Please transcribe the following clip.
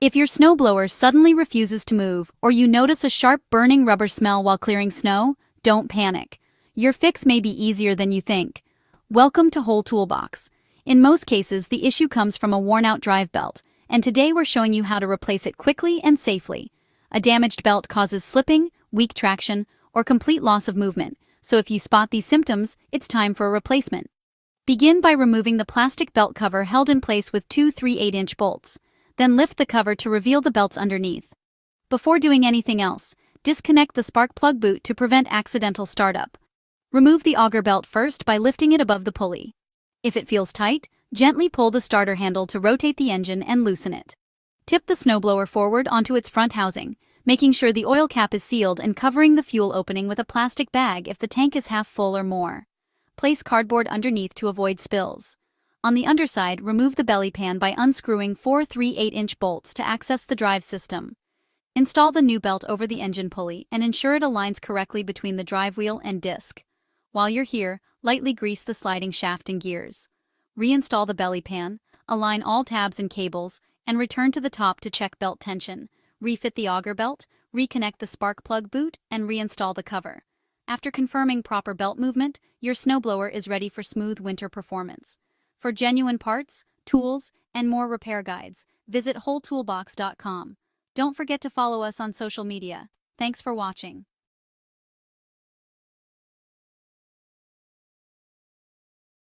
If your snowblower suddenly refuses to move or you notice a sharp burning rubber smell while clearing snow, don't panic. Your fix may be easier than you think. Welcome to WholeToolBox. In most cases, the issue comes from a worn-out drive belt, and today we're showing you how to replace it quickly and safely. A damaged belt causes slipping, weak traction, or complete loss of movement, so if you spot these symptoms, it's time for a replacement. Begin by removing the plastic belt cover held in place with two 3/8-inch bolts. Then lift the cover to reveal the belts underneath. Before doing anything else, disconnect the spark plug boot to prevent accidental startup. Remove the auger belt first by lifting it above the pulley. If it feels tight, gently pull the starter handle to rotate the engine and loosen it. Tip the snowblower forward onto its front housing, making sure the oil cap is sealed and covering the fuel opening with a plastic bag if the tank is half full or more. Place cardboard underneath to avoid spills. On the underside, remove the belly pan by unscrewing four 3/8-inch bolts to access the drive system. Install the new belt over the engine pulley and ensure it aligns correctly between the drive wheel and disc. While you're here, lightly grease the sliding shaft and gears. Reinstall the belly pan, align all tabs and cables, and return to the top to check belt tension. Refit the auger belt, reconnect the spark plug boot, and reinstall the cover. After confirming proper belt movement, your snowblower is ready for smooth winter performance. For genuine parts, tools, and more repair guides, visit WholeToolBox.com. Don't forget to follow us on social media. Thanks for watching.